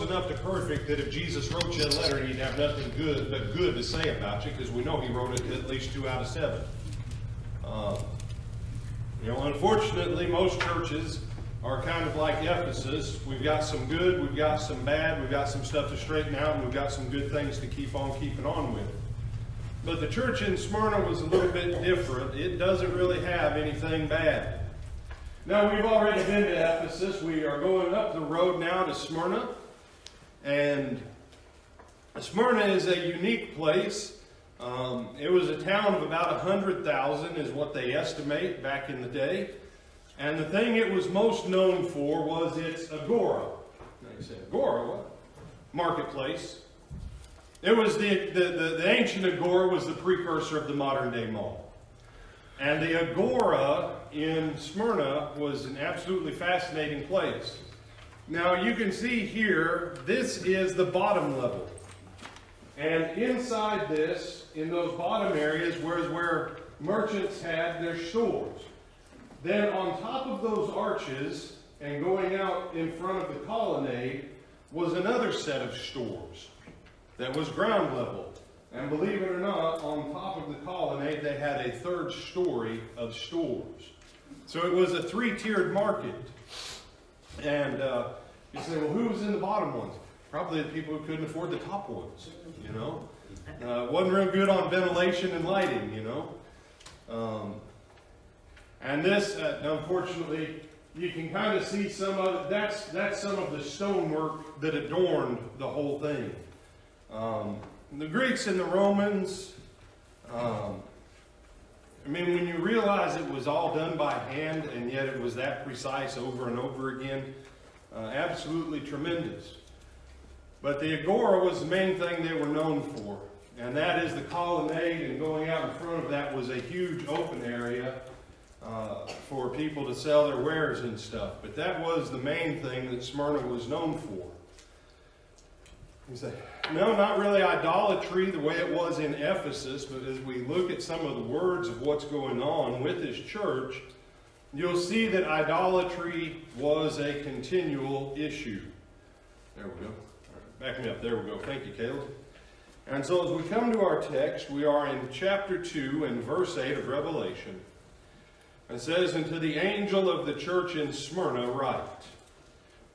enough to perfect that if Jesus wrote you a letter, he'd have nothing good but good to say about you, because we know he wrote it to at least 2 out of 7. Unfortunately, most churches are kind of like Ephesus. We've got some good, we've got some bad, we've got some stuff to straighten out, and we've got some good things to keep on keeping on with. But the church in Smyrna was a little bit different. It doesn't really have anything bad. Now, we've already been to Ephesus. We are going up the road now to Smyrna. And Smyrna is a unique place. It was a town of about 100,000 is what they estimate back in the day. And the thing it was most known for was its agora. Now you say, agora, what? Marketplace. It was the ancient agora was the precursor of the modern day mall. And the agora in Smyrna was an absolutely fascinating place. Now you can see here, this is the bottom level. And inside this, in those bottom areas, was where merchants had their stores. Then on top of those arches, and going out in front of the colonnade, was another set of stores that was ground level. And believe it or not, on top of the colonnade, they had a 3rd story of stores. So it was a 3-tiered market. And you say, well, who was in the bottom ones? Probably the people who couldn't afford the top ones, wasn't real good on ventilation and lighting, And this, unfortunately, you can kind of see some of it. That's some of the stonework that adorned the whole thing. The Greeks and the Romans, when you realize it was all done by hand and yet it was that precise over and over again, absolutely tremendous. But the agora was the main thing they were known for. And that is the colonnade, and going out in front of that was a huge open area for people to sell their wares and stuff. But that was the main thing that Smyrna was known for. You say, no, not really idolatry the way it was in Ephesus, but as we look at some of the words of what's going on with this church, you'll see that idolatry was a continual issue. There we go. All right, back me up. There we go. Thank you, Caleb. And so as we come to our text, we are in chapter 2 and verse 8 of Revelation. It says, "And to the angel of the church in Smyrna write,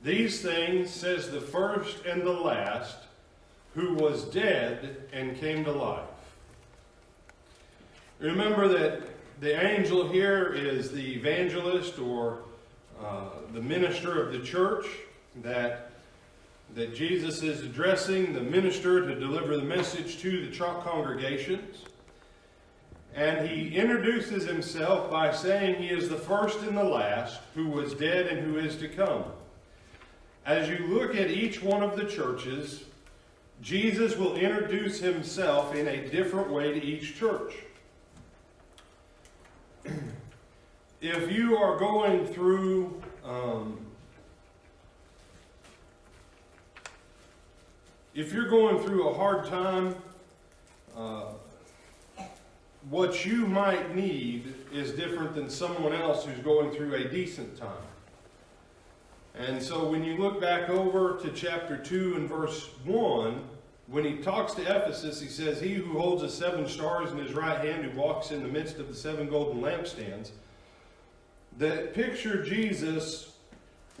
These things says the first and the last, who was dead and came to life." Remember that the angel here is the evangelist or the minister of the church that Jesus is addressing, the minister to deliver the message to the congregations. And he introduces himself by saying he is the first and the last, who was dead and who is to come. As you look at each one of the churches, Jesus will introduce himself in a different way to each church. If you are going through a hard time, what you might need is different than someone else who's going through a decent time. And so when you look back over to chapter 2 and verse 1, when he talks to Ephesus, he says, "He who holds the 7 stars in his right hand, who walks in the midst of the 7 golden lampstands," that picture Jesus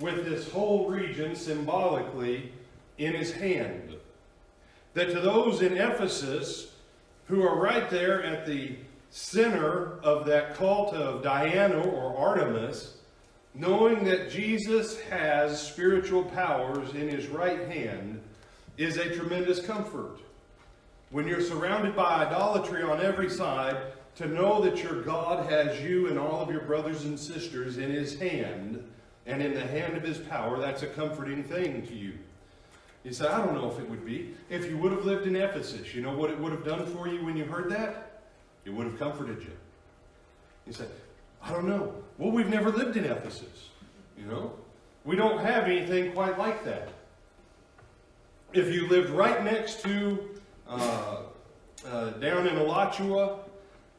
with this whole region symbolically in his hand. That to those in Ephesus who are right there at the center of that cult of Diana or Artemis, knowing that Jesus has spiritual powers in his right hand is a tremendous comfort. When you're surrounded by idolatry on every side, to know that your God has you and all of your brothers and sisters in his hand and in the hand of his power, that's a comforting thing to you. You say, I don't know if it would be. If you would have lived in Ephesus, you know what it would have done for you when you heard that? It would have comforted you. You say, I don't know. Well, we've never lived in Ephesus. We don't have anything quite like that. If you lived right next to, down in Alachua,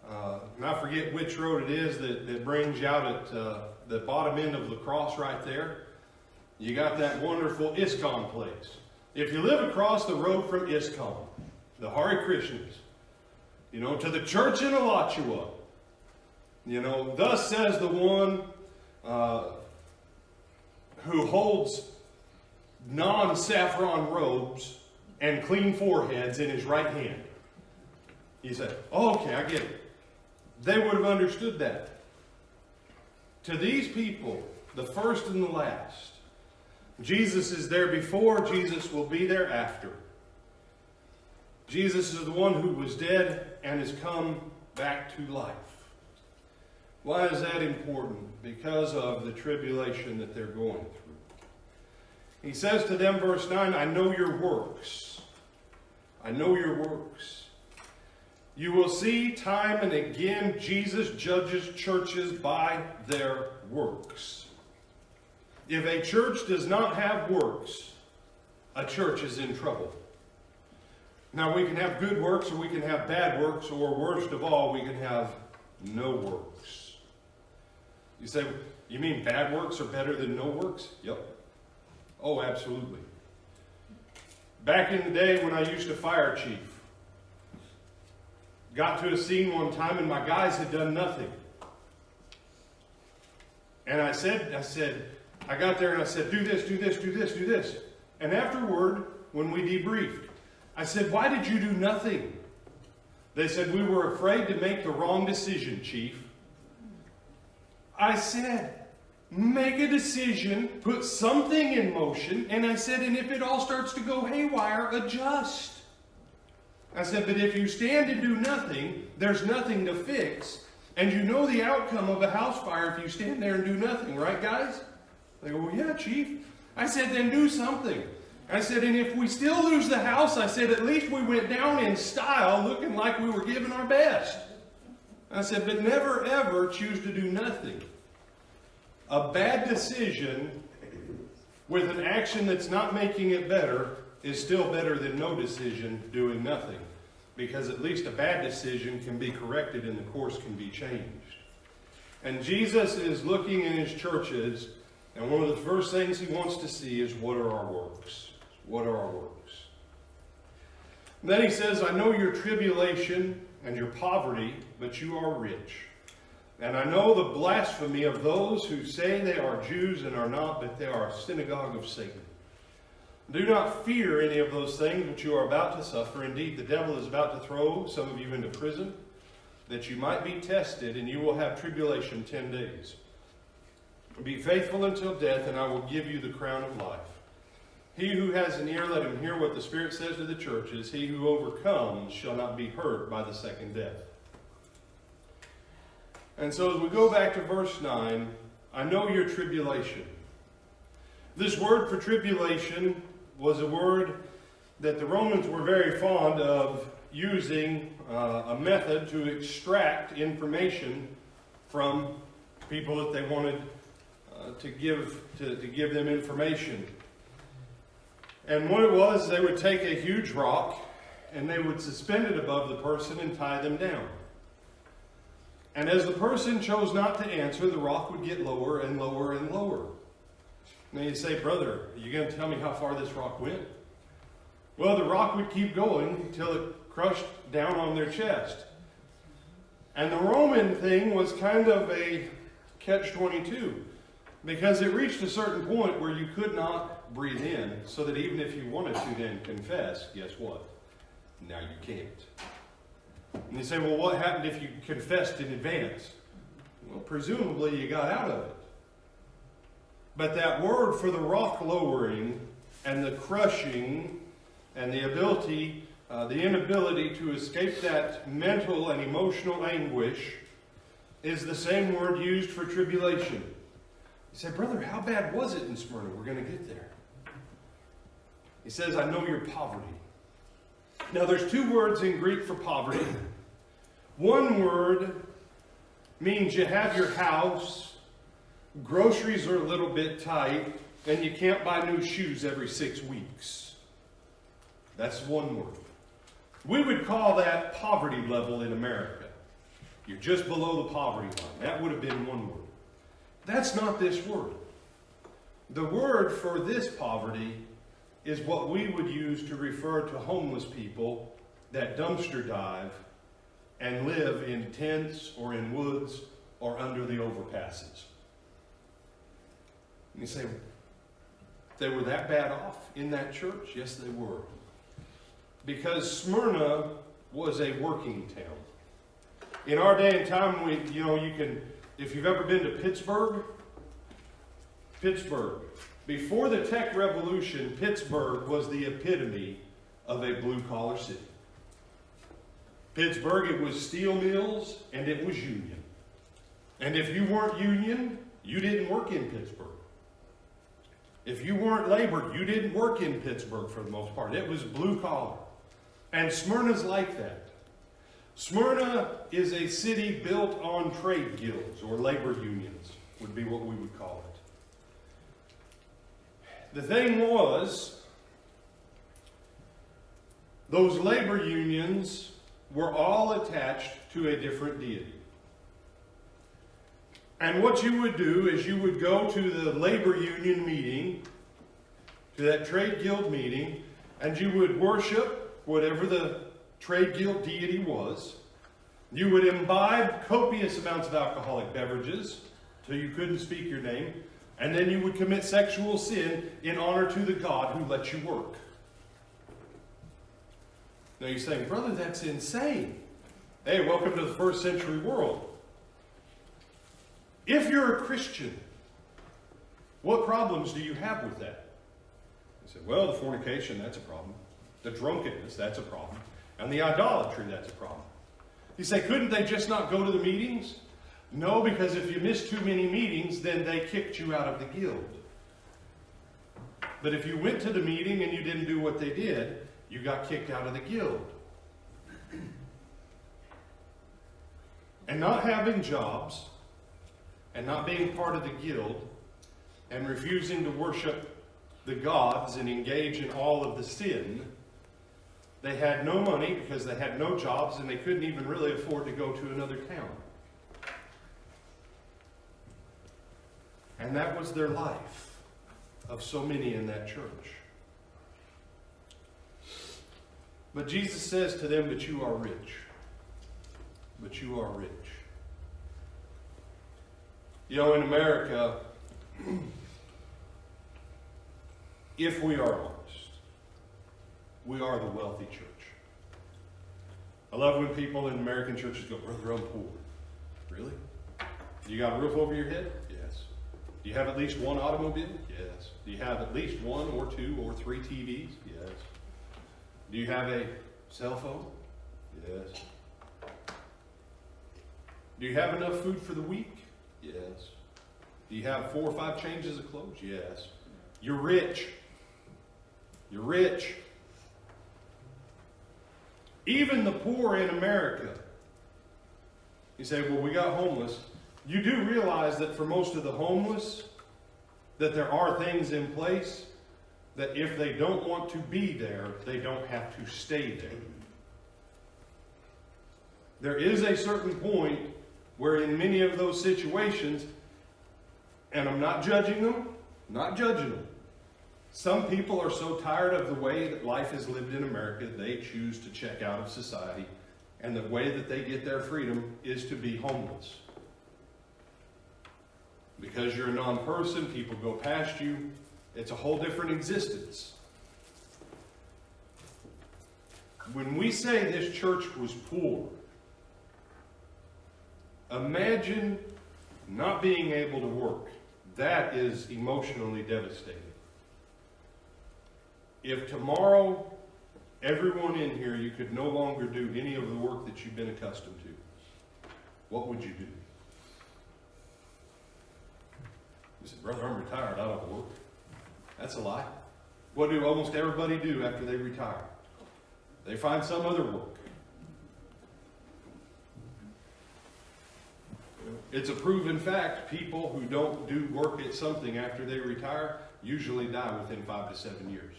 and I forget which road it is that brings you out at the bottom end of La Crosse right there, you got that wonderful ISKCON place. If you live across the road from ISKCON, the Hare Krishnas, to the church in Alachua, thus says the one who holds non-saffron robes and clean foreheads in his right hand. You say, oh, okay, I get it. They would have understood that. To these people, the first and the last, Jesus is there before, Jesus will be there after. Jesus is the one who was dead and has come back to life. Why is that important? Because of the tribulation that they're going through. He says to them, verse 9, I know your works. I know your works. You will see time and again Jesus judges churches by their works. If a church does not have works, a church is in trouble. Now we can have good works or we can have bad works, or worst of all, we can have no works. You say, you mean bad works are better than no works? Yep. Oh, absolutely. Back in the day when I used to fire chief, got to a scene one time and my guys had done nothing. And I got there and I said, do this, do this, do this, do this. And afterward, when we debriefed, I said, why did you do nothing? They said, we were afraid to make the wrong decision, Chief. I said, make a decision, put something in motion, and I said, and if it all starts to go haywire, adjust. I said, but if you stand and do nothing, there's nothing to fix, and you know the outcome of a house fire if you stand there and do nothing, right, guys? They go, well, yeah, Chief. I said, then do something. I said, and if we still lose the house, I said, at least we went down in style, looking like we were giving our best. I said, but never, ever choose to do nothing. A bad decision with an action that's not making it better is still better than no decision doing nothing. Because at least a bad decision can be corrected and the course can be changed. And Jesus is looking in his churches, and one of the first things he wants to see is, what are our works? What are our works? And then he says, I know your tribulation and your poverty, but you are rich. And I know the blasphemy of those who say they are Jews and are not, but they are a synagogue of Satan. Do not fear any of those things which you are about to suffer. Indeed, the devil is about to throw some of you into prison, that you might be tested, and you will have tribulation 10 days. Be faithful until death, and I will give you the crown of life. He who has an ear, let him hear what the Spirit says to the churches. He who overcomes shall not be hurt by the second death. And so as we go back to verse 9, I know your tribulation. This word for tribulation was a word that the Romans were very fond of using, a method to extract information from people that they wanted to give them information. And what it was, they would take a huge rock and they would suspend it above the person and tie them down. And as the person chose not to answer, the rock would get lower and lower and lower. And you say, brother, are you going to tell me how far this rock went? Well, the rock would keep going until it crushed down on their chest. And the Roman thing was kind of a catch-22, because it reached a certain point where you could not breathe in, so that even if you wanted to then confess, guess what? Now you can't. And you say, well, what happened if you confessed in advance? Well, presumably you got out of it. But that word for the rock lowering and the crushing and the ability, the inability to escape that mental and emotional anguish is the same word used for tribulation. You say, brother, how bad was it in Smyrna? We're going to get there. He says, I know your poverty. Now, there's two words in Greek for poverty. One word means you have your house, groceries are a little bit tight, and you can't buy new shoes every 6 weeks. That's one word. We would call that poverty level in America. You're just below the poverty line. That would have been one word. That's not this word. The word for this poverty is what we would use to refer to homeless people that dumpster dive and live in tents or in woods or under the overpasses. And you say, they were that bad off in that church? Yes, they were. Because Smyrna was a working town. In our day and time, you can, if you've ever been to Pittsburgh, before the tech revolution, Pittsburgh was the epitome of a blue-collar city. Pittsburgh, it was steel mills and it was union. And if you weren't union, you didn't work in Pittsburgh. If you weren't labor, you didn't work in Pittsburgh for the most part. It was blue-collar. And Smyrna's like that. Smyrna is a city built on trade guilds, or labor unions, would be what we would call it. The thing was, those labor unions were all attached to a different deity. And what you would do is you would go to the labor union meeting, to that trade guild meeting, and you would worship whatever the trade guild deity was. You would imbibe copious amounts of alcoholic beverages till you couldn't speak your name, and then you would commit sexual sin in honor to the God who let you work. Now you're saying, brother, that's insane. Hey, welcome to the first century world. If you're a Christian, what problems do you have with that? You say, well, the fornication, that's a problem. The drunkenness, that's a problem. And the idolatry, that's a problem. You say, couldn't they just not go to the meetings? No, because if you missed too many meetings, then they kicked you out of the guild. But if you went to the meeting and you didn't do what they did, you got kicked out of the guild. And not having jobs, and not being part of the guild, and refusing to worship the gods and engage in all of the sin, they had no money because they had no jobs and they couldn't even really afford to go to another town. And that was their life of so many in that church. But Jesus says to them, but you are rich. But you are rich. You know, in America, if we are honest, we are the wealthy church. I love when people in American churches go, brother, I'm poor. Really? You got a roof over your head? Yes. Do you have at least one automobile? Yes. Do you have at least one or two or three TVs? Yes. Do you have a cell phone? Yes. Do you have enough food for the week? Yes. Do you have 4 or 5 changes of clothes? Yes. You're rich. You're rich. Even the poor in America. You say, well, we got homeless. You do realize that for most of the homeless, that there are things in place that if they don't want to be there, they don't have to stay there. There is a certain point where in many of those situations, and I'm not judging them, some people are so tired of the way that life is lived in America, they choose to check out of society, and the way that they get their freedom is to be homeless. Because you're a non-person, people go past you, it's a whole different existence. When we say this church was poor, imagine not being able to work. That is emotionally devastating. If tomorrow, everyone in here, you could no longer do any of the work that you've been accustomed to, what would you do? You said, brother, I'm retired, I don't work. That's a lie. What do almost everybody do after they retire? They find some other work. It's a proven fact, people who don't do work at something after they retire usually die within 5 to 7 years.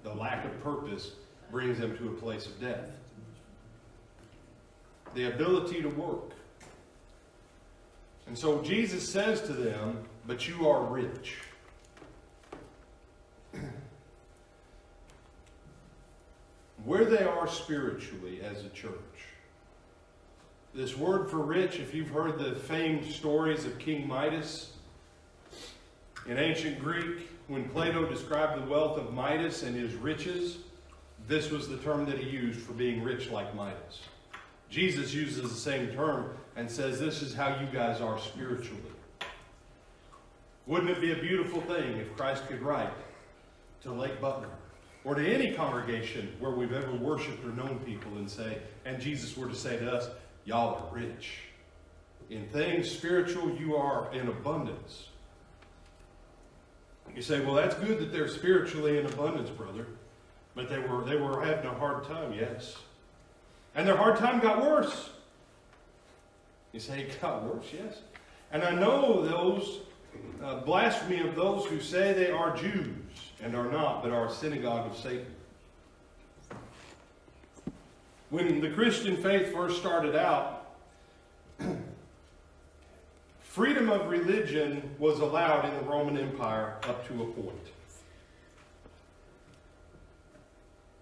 The lack of purpose brings them to a place of death. The ability to work. And so Jesus says to them, but you are rich. where they are spiritually as a church. This word for rich, if you've heard the famed stories of King Midas, in ancient Greek, when Plato described the wealth of Midas and his riches, this was the term that he used for being rich like Midas. Jesus uses the same term and says, this is how you guys are spiritually. Wouldn't it be a beautiful thing if Christ could write to Lake Butler or to any congregation where we've ever worshiped or known people and say, and Jesus were to say to us, y'all are rich. In things spiritual, you are in abundance. You say, well, that's good that they're spiritually in abundance, brother. But they were having a hard time, yes. And their hard time got worse. You say, it got worse, yes. And I know those blasphemy of those who say they are Jews and are not, but are a synagogue of Satan. When the Christian faith first started out, freedom of religion was allowed in the Roman Empire up to a point.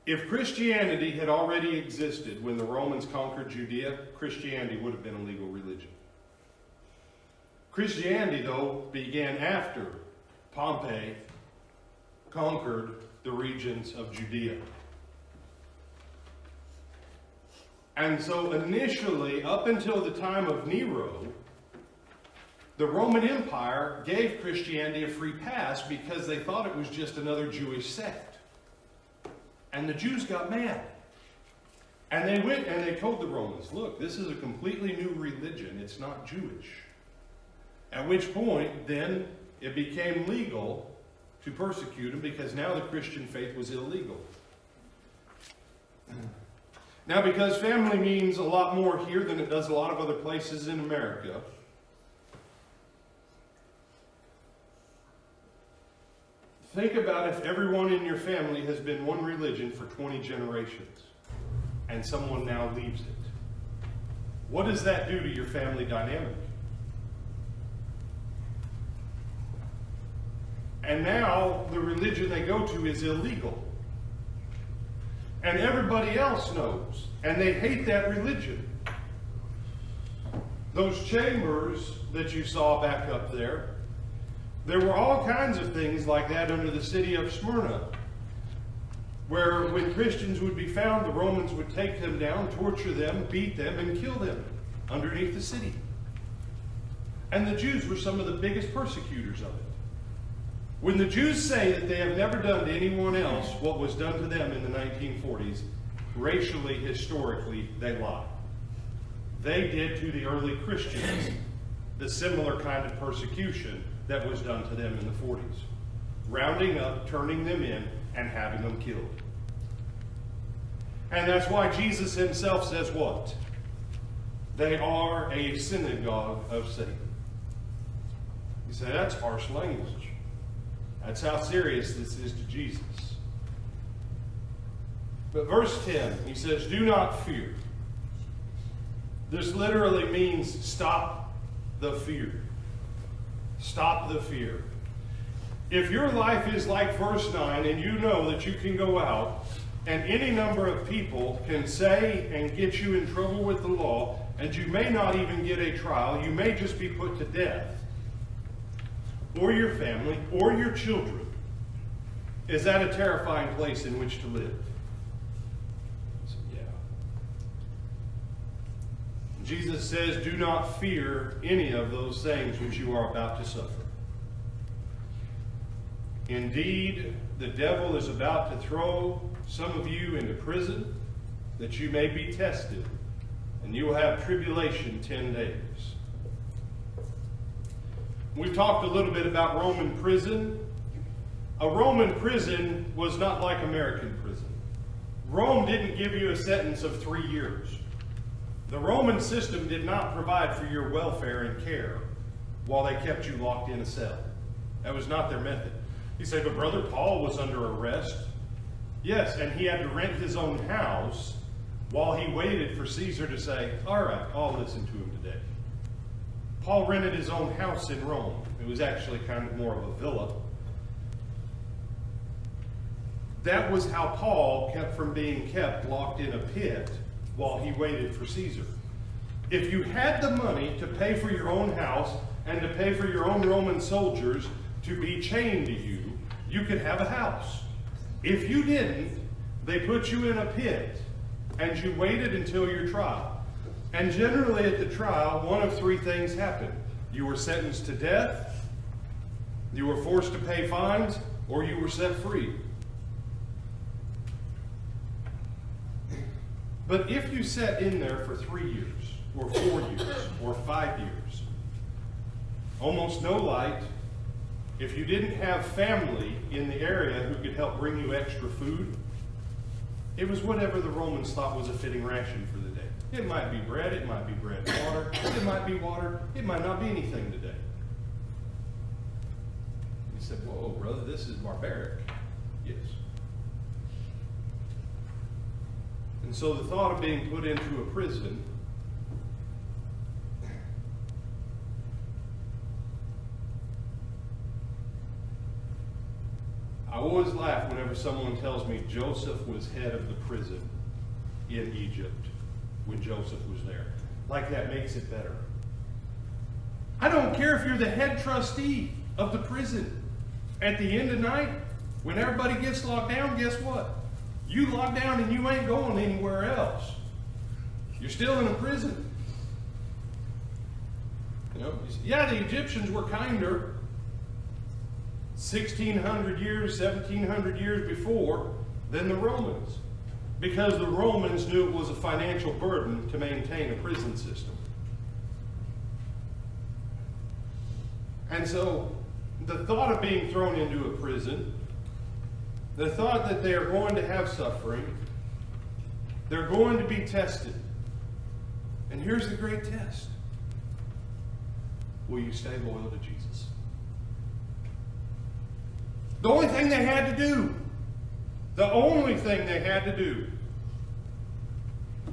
If Christianity had already existed when the Romans conquered Judea, Christianity would have been a legal religion. Christianity, though, began after Pompey conquered the regions of Judea. And so initially, up until the time of Nero, the Roman Empire gave Christianity a free pass because they thought it was just another Jewish sect. And the Jews got mad. And they went and they told the Romans, look, this is a completely new religion. It's not Jewish. At which point, then, it became legal to persecute them because now the Christian faith was illegal. Now, because family means a lot more here than it does a lot of other places in America, think about if everyone in your family has been one religion for 20 generations and someone now leaves it. What does that do to your family dynamic? And now the religion they go to is illegal. And everybody else knows. And they hate that religion. Those chambers that you saw back up there, there were all kinds of things like that under the city of Smyrna, where when Christians would be found, the Romans would take them down, torture them, beat them, and kill them underneath the city. And the Jews were some of the biggest persecutors of it. When the Jews say that they have never done to anyone else what was done to them in the 1940s, racially, historically, they lie. They did to the early Christians the similar kind of persecution that was done to them in the 40s. Rounding up, turning them in, and having them killed. And that's why Jesus himself says what? They are a synagogue of Satan. You say, that's harsh language. That's how serious this is to Jesus. But verse 10, he says, do not fear. This literally means stop the fear. Stop the fear. If your life is like verse 9 and you know that you can go out and any number of people can say and get you in trouble with the law, and you may not even get a trial, you may just be put to death, or your family, or your children, is that a terrifying place in which to live? So, yeah. Jesus says, do not fear any of those things which you are about to suffer. Indeed, the devil is about to throw some of you into prison, that you may be tested, and you will have tribulation 10 days. We've talked a little bit about Roman prison. A Roman prison was not like American prison. Rome didn't give you a sentence of 3 years. The Roman system did not provide for your welfare and care while they kept you locked in a cell. That was not their method. You say, but Brother Paul was under arrest. Yes, and he had to rent his own house while he waited for Caesar to say, all right, I'll listen to him today. Paul rented his own house in Rome. It was actually kind of more of a villa. That was how Paul kept from being kept locked in a pit while he waited for Caesar. If you had the money to pay for your own house and to pay for your own Roman soldiers to be chained to you, you could have a house. If you didn't, they put you in a pit and you waited until your trial. And generally at the trial, one of three things happened. You were sentenced to death, you were forced to pay fines, or you were set free. But if you sat in there for 3 years, or 4 years, or 5 years, almost no light, if you didn't have family in the area who could help bring you extra food, it was whatever the Romans thought was a fitting ration for the day. It might be bread, it might be bread and water, it might be water, it might not be anything today. You said, whoa, brother, this is barbaric. Yes. And so the thought of being put into a prison I always laugh whenever someone tells me Joseph was head of the prison in Egypt when Joseph was there. Like that makes it better. I don't care if you're the head trustee of the prison. At the end of the night, when everybody gets locked down, guess what? You lock down and you ain't going anywhere else. You're still in a prison. You know, yeah, the Egyptians were kinder 1,600 years, 1,700 years before than the Romans, because the Romans knew it was a financial burden to maintain a prison system. And so the thought of being thrown into a prison, the thought that they are going to have suffering, they're going to be tested. And here's the great test. Will you stay loyal to Jesus? The only thing they had to do,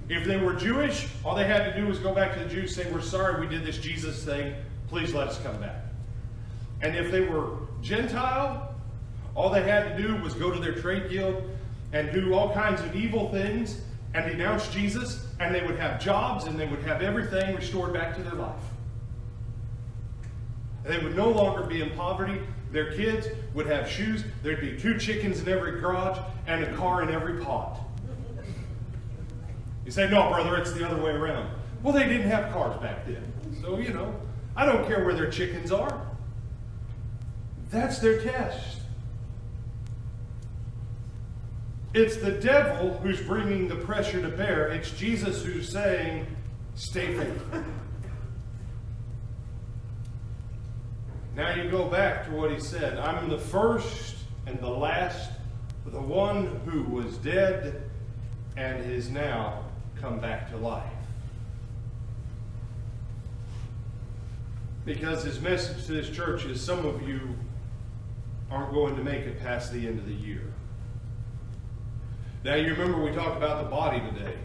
if they were Jewish, all they had to do was go back to the Jews and say, we're sorry we did this Jesus thing, please let us come back. And if they were Gentile, all they had to do was go to their trade guild and do all kinds of evil things and denounce Jesus, and they would have jobs and they would have everything restored back to their life. They would no longer be in poverty. Their kids would have shoes. There'd be 2 chickens in every garage and a car in every pot. You say, no, brother, it's the other way around. Well, they didn't have cars back then. So, I don't care where their chickens are. That's their test. It's the devil who's bringing the pressure to bear. It's Jesus who's saying, stay faithful. Now you go back to what he said. I'm the first and the last, the one who was dead and is now come back to life. Because his message to this church is some of you aren't going to make it past the end of the year. Now you remember we talked about the body today.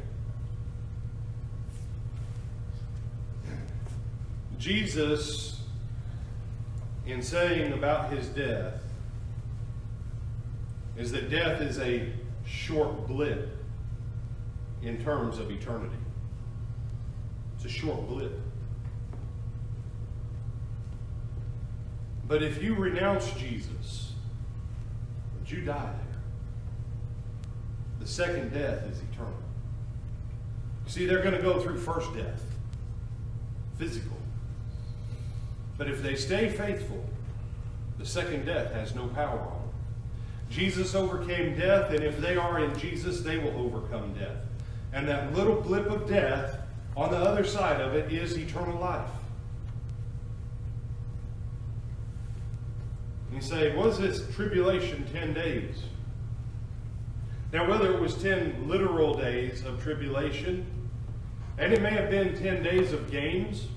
Jesus, in saying about his death, is that death is a short blip in terms of eternity. It's a short blip. But if you renounce Jesus, but you die there, the second death is eternal. See, they're going to go through first death, physical. But if they stay faithful, the second death has no power on them. Jesus overcame death, and if they are in Jesus, they will overcome death. And that little blip of death, on the other side of it, is eternal life. And you say, was this tribulation 10 days? Now, whether it was 10 literal days of tribulation, and it may have been 10 days of games,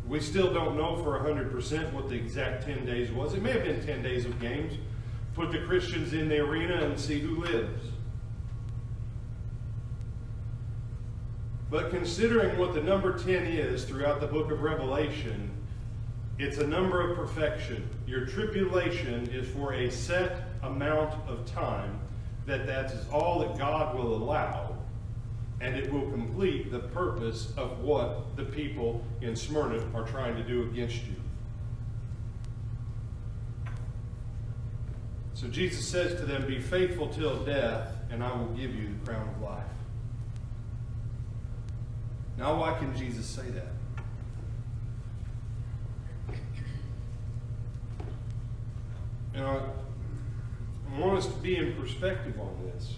we still don't know for 100% what the exact 10 days was. It may have been 10 days of games. Put the Christians in the arena and see who lives. But considering what the number 10 is throughout the book of Revelation, it's a number of perfection. Your tribulation is for a set amount of time that is all that God will allow, and it will complete the purpose of what the people in Smyrna are trying to do against you. So Jesus says to them, be faithful till death, and I will give you the crown of life. Now, why can Jesus say that? You know, I want us to be in perspective on this.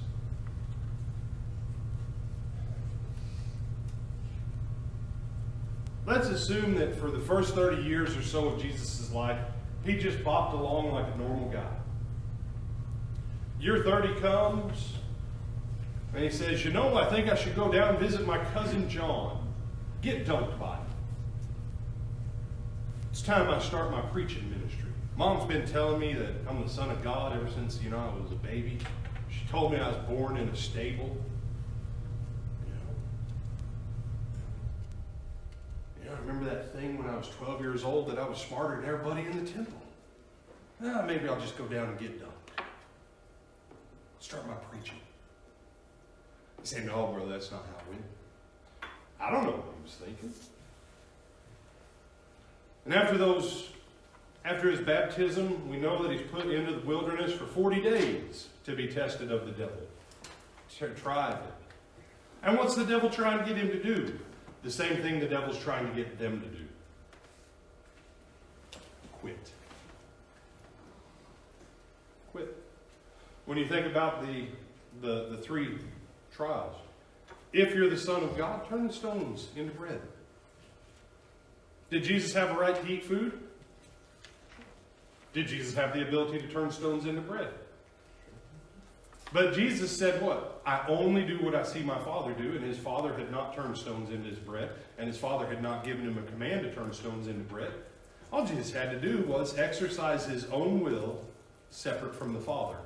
Let's assume that for the first 30 years or so of Jesus' life, he just bopped along like a normal guy. Year 30 comes, and he says, you know, I think I should go down and visit my cousin John. Get dunked by him. It's time I start my preaching ministry. Mom's been telling me that I'm the son of God ever since, I was a baby. She told me I was born in a stable. I remember that thing when I was 12 years old that I was smarter than everybody in the temple. Maybe I'll just go down and get dunked. Start my preaching. He said, no, brother, that's not how it went. I don't know what he was thinking. And after his baptism, we know that he's put into the wilderness for 40 days to be tested of the devil. Tried it. And what's the devil trying to get him to do? The same thing the devil's trying to get them to do. Quit. Quit. When you think about the three trials, if you're the Son of God, turn the stones into bread. Did Jesus have a right to eat food? Did Jesus have the ability to turn stones into bread? But Jesus said what? I only do what I see my Father do, and his Father had not turned stones into his bread, and his Father had not given him a command to turn stones into bread. All Jesus had to do was exercise his own will separate from the Father.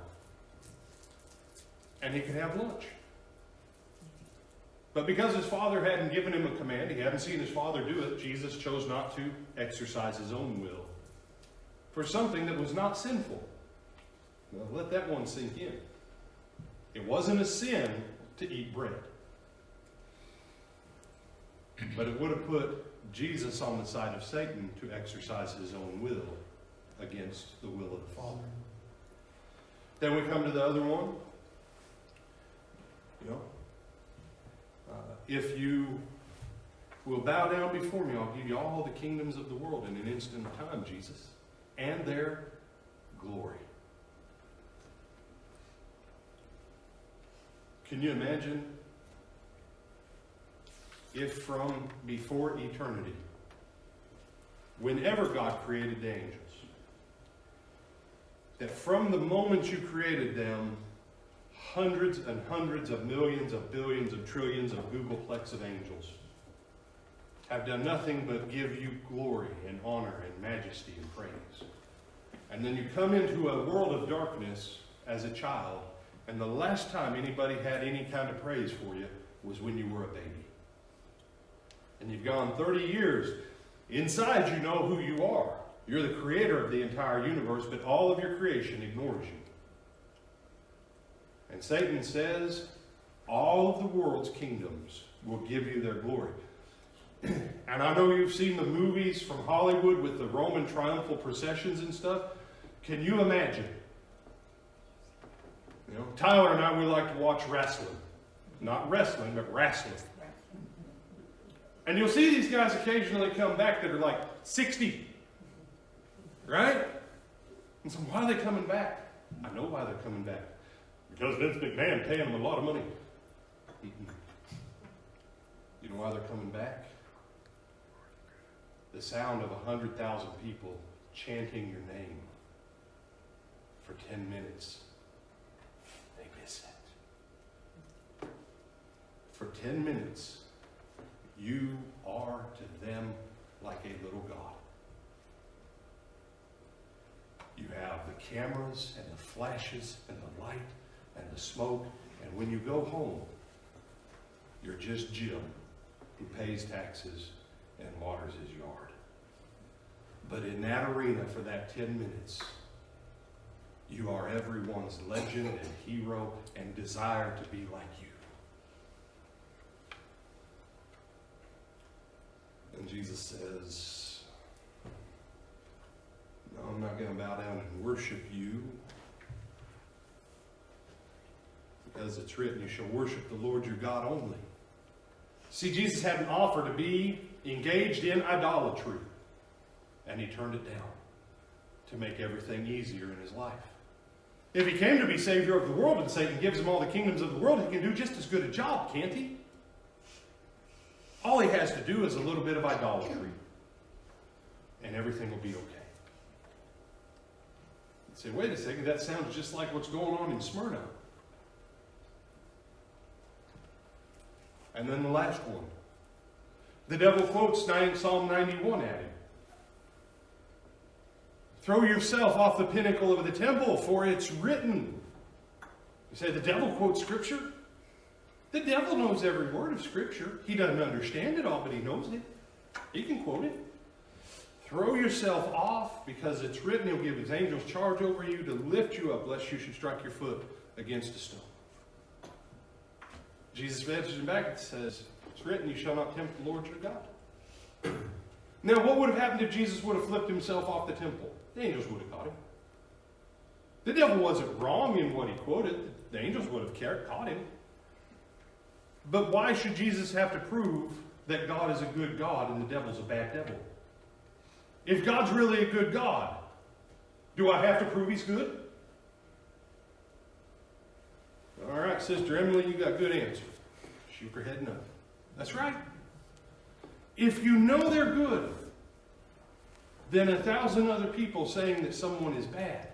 And he could have lunch. But because his Father hadn't given him a command, he hadn't seen his Father do it, Jesus chose not to exercise his own will for something that was not sinful. Now, let that one sink in. It wasn't a sin to eat bread. But it would have put Jesus on the side of Satan to exercise his own will against the will of the Father. Then we come to the other one. If you will bow down before me, I'll give you all the kingdoms of the world in an instant of time, Jesus, and their glory. Can you imagine if from before eternity, whenever God created the angels, that from the moment you created them, hundreds and hundreds of millions of billions of trillions of googolplex of angels have done nothing but give you glory and honor and majesty and praise. And then you come into a world of darkness as a child, and the last time anybody had any kind of praise for you was when you were a baby. And you've gone 30 years. Inside you know who you are. You're the creator of the entire universe, but all of your creation ignores you. And Satan says, all of the world's kingdoms will give you their glory. And I know you've seen the movies from Hollywood with the Roman triumphal processions and stuff. Can you imagine? Tyler and I, we like to watch wrestling. Not wrestling, but wrestling. And you'll see these guys occasionally come back that are like 60. Right? And so why are they coming back? I know why they're coming back. Because Vince McMahon paying them a lot of money. You know why they're coming back? The sound of 100,000 people chanting your name for 10 minutes. They miss it. For 10 minutes, you are to them like a little God. You have the cameras and the flashes and the light and the smoke, and when you go home, you're just Jim who pays taxes and waters his yard. But in that arena for that 10 minutes, You are everyone's legend and hero and desire to be like you. And Jesus says, no, I'm not going to bow down and worship you. Because it's written, you shall worship the Lord your God only. See, Jesus had an offer to be engaged in idolatry. And he turned it down to make everything easier in his life. If he came to be Savior of the world and Satan gives him all the kingdoms of the world, he can do just as good a job, can't he? All he has to do is a little bit of idolatry. And everything will be okay. You'd say, wait a second, that sounds just like what's going on in Smyrna. And then the last one. The devil quotes Psalm 91 at him. Throw yourself off the pinnacle of the temple, for it's written. You say, the devil quotes Scripture? The devil knows every word of Scripture. He doesn't understand it all, but he knows it. He can quote it. Throw yourself off, because it's written, he'll give his angels charge over you to lift you up, lest you should strike your foot against a stone. Jesus answers him back and says, it's written, you shall not tempt the Lord your God. Now, what would have happened if Jesus would have flipped himself off the temple? The angels would have caught him. The devil wasn't wrong in what he quoted. The angels would have caught him. But why should Jesus have to prove that God is a good God and the devil's a bad devil? If God's really a good God, do I have to prove he's good? All right, Sister Emily, you got a good answer. Shoot her head no. That's right. If you know they're good, then 1,000 other people saying that someone is bad,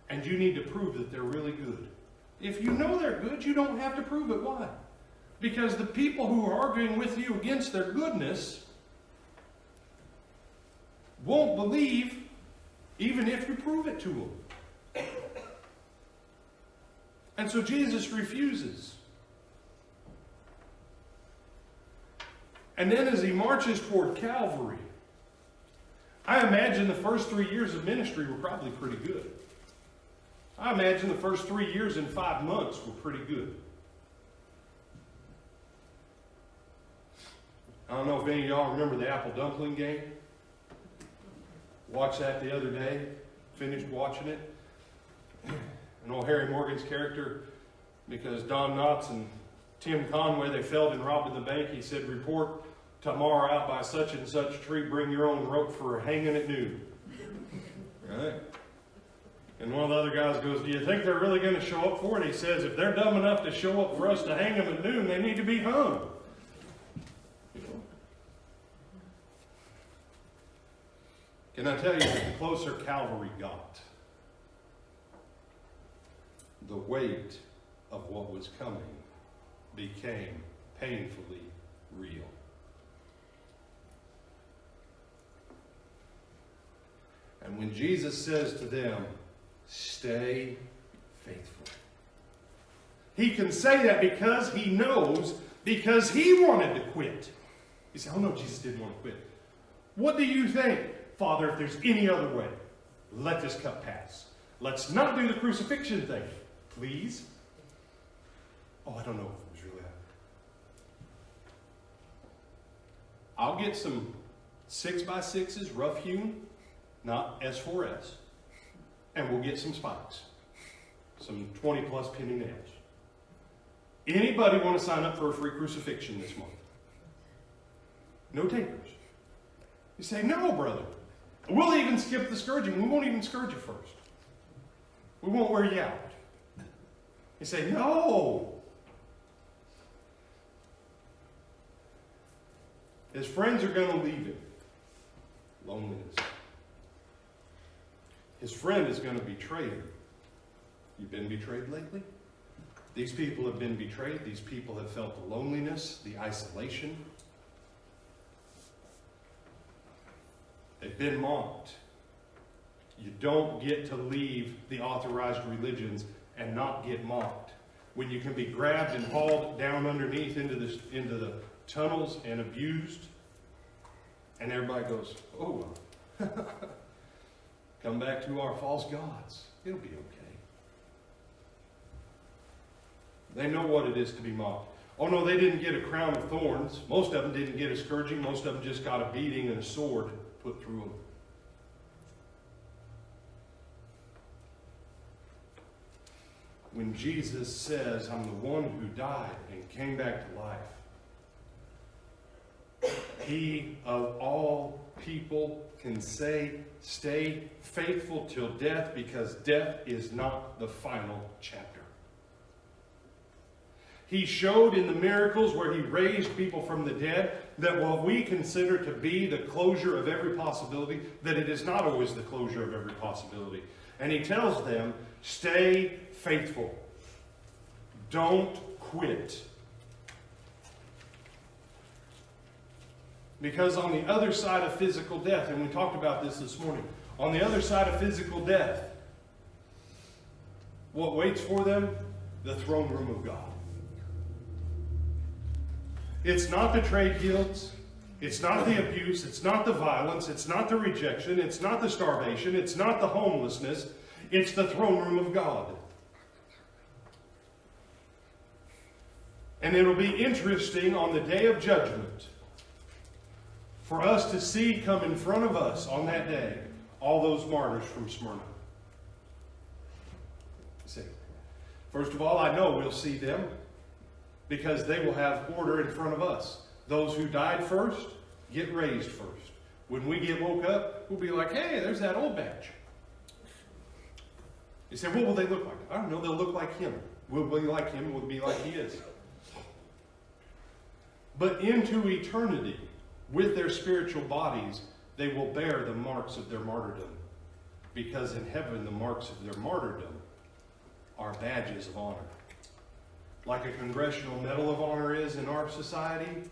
and you need to prove that they're really good. If you know they're good, you don't have to prove it. Why? Because the people who are arguing with you against their goodness won't believe even if you prove it to them. And so Jesus refuses. And then as he marches toward Calvary, I imagine the first 3 years of ministry were probably pretty good. I imagine the first 3 years and 5 months were pretty good. I don't know if any of y'all remember the apple dumpling game. Watched that the other day. Finished watching it. And old Harry Morgan's character, because Don Knotts and Tim Conway, they failed in robbing the bank. He said, report tomorrow out by such and such tree, bring your own rope for hanging at noon. Right? And one of the other guys goes, do you think they're really going to show up for it? He says, if they're dumb enough to show up for us to hang them at noon, they need to be hung. Can I tell you that the closer Calvary got, the weight of what was coming became painfully real. And when Jesus says to them, stay faithful, he can say that because he knows, because he wanted to quit. You say, oh no, Jesus didn't want to quit. What do you think? Father, if there's any other way, let this cup pass. Let's not do the crucifixion thing, please. Oh, I don't know if it was really that. I'll get some 6x6s, rough hewn, not S4S, and we'll get some spikes, some 20-plus penny nails. Anybody want to sign up for a free crucifixion this month? No takers. You say, no, brother. We'll even skip the scourging. We won't even scourge you first. We won't wear you out. You say, no. His friends are going to leave him. Loneliness. His friend is going to betray him. You've been betrayed lately? These people have been betrayed. These people have felt the loneliness, the isolation. They've been mocked. You don't get to leave the authorized religions and not get mocked. When you can be grabbed and hauled down underneath into the tunnels and abused, and everybody goes, oh, Come back to our false gods. It'll be okay. They know what it is to be mocked. Oh no, they didn't get a crown of thorns. Most of them didn't get a scourging. Most of them just got a beating and a sword put through them. When Jesus says, I'm the one who died and came back to life, he of all people can say, stay faithful till death, because death is not the final chapter. He showed in the miracles where he raised people from the dead that what we consider to be the closure of every possibility, that it is not always the closure of every possibility. And he tells them, stay faithful. Don't quit. Because on the other side of physical death, and we talked about this morning, on the other side of physical death, what waits for them? The throne room of God. It's not the trade guilds. It's not the abuse. It's not the violence. It's not the rejection. It's not the starvation. It's not the homelessness. It's the throne room of God. And it'll be interesting on the day of judgment for us to see come in front of us on that day all those martyrs from Smyrna. See, first of all, I know we'll see them because they will have order in front of us. Those who died first get raised first. When we get woke up, we'll be like, hey, there's that old badge. You say, what will they look like? I don't know, they'll look like him. We'll be like him, we'll be like he is. But into eternity, with their spiritual bodies, they will bear the marks of their martyrdom. Because in heaven, the marks of their martyrdom are badges of honor. Like a Congressional Medal of Honor is in our society,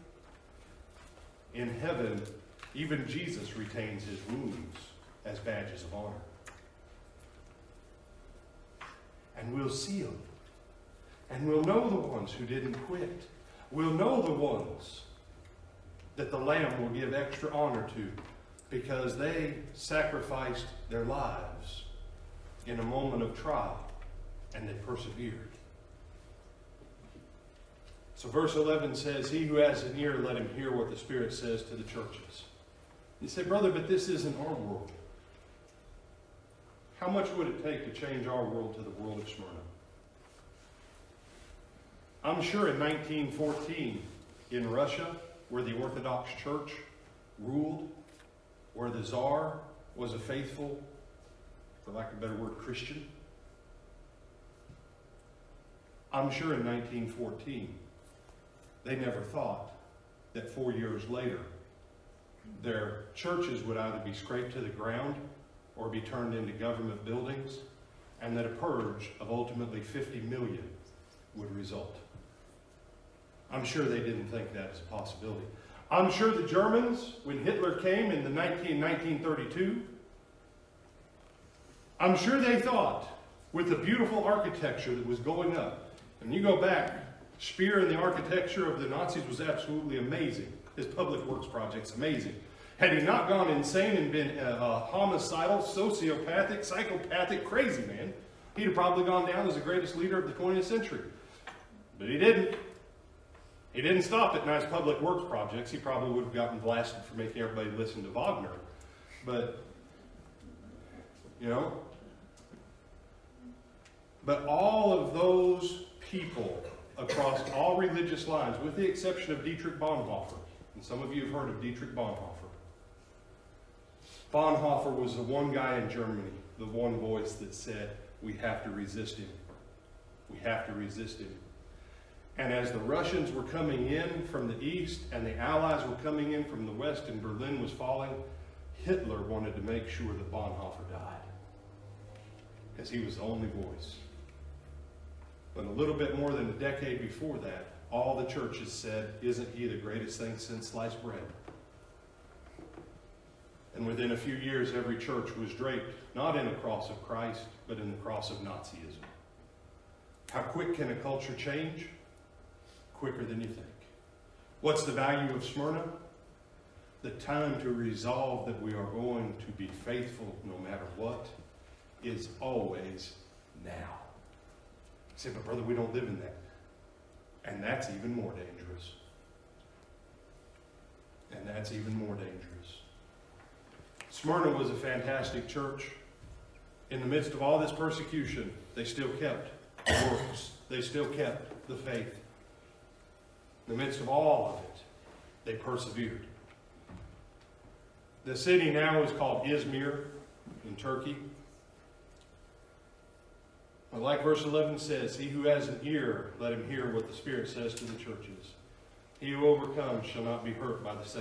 in heaven, even Jesus retains his wounds as badges of honor. And we'll see them. And we'll know the ones who didn't quit. We'll know the ones that the Lamb will give extra honor to because they sacrificed their lives in a moment of trial and they persevered. So verse 11 says, he who has an ear, let him hear what the Spirit says to the churches. You say, brother, but this isn't our world. How much would it take to change our world to the world of Smyrna? I'm sure in 1914 in Russia, where the Orthodox Church ruled, where the Tsar was a faithful, for lack of a better word, Christian. I'm sure in 1914, they never thought that 4 years later, their churches would either be scraped to the ground or be turned into government buildings, and that a purge of ultimately 50 million would result. I'm sure they didn't think that as a possibility. I'm sure the Germans, when Hitler came in 1932, I'm sure they thought, with the beautiful architecture that was going up, and you go back, Speer and the architecture of the Nazis was absolutely amazing. His public works project's amazing. Had he not gone insane and been a homicidal, sociopathic, psychopathic, crazy man, he'd have probably gone down as the greatest leader of the 20th century. But he didn't. He didn't stop at nice public works projects. He probably would have gotten blasted for making everybody listen to Wagner. But, but all of those people across all religious lines, with the exception of Dietrich Bonhoeffer, and some of you have heard of Dietrich Bonhoeffer. Bonhoeffer was the one guy in Germany, the one voice that said, we have to resist him. We have to resist him. And as the Russians were coming in from the east and the Allies were coming in from the west and Berlin was falling, Hitler wanted to make sure that Bonhoeffer died. Because he was the only voice. But a little bit more than a decade before that, all the churches said, isn't he the greatest thing since sliced bread? And within a few years, every church was draped, not in a cross of Christ, but in the cross of Nazism. How quick can a culture change? Quicker than you think. What's the value of Smyrna? The time to resolve that we are going to be faithful no matter what is always now. You say, but brother, we don't live in that. And that's even more dangerous. And that's even more dangerous. Smyrna was a fantastic church. In the midst of all this persecution, they still kept the works. They still kept the faith. In the midst of all of it, they persevered. The city now is called Izmir in Turkey. But like verse 11 says, he who has an ear, let him hear what the Spirit says to the churches. He who overcomes shall not be hurt by the second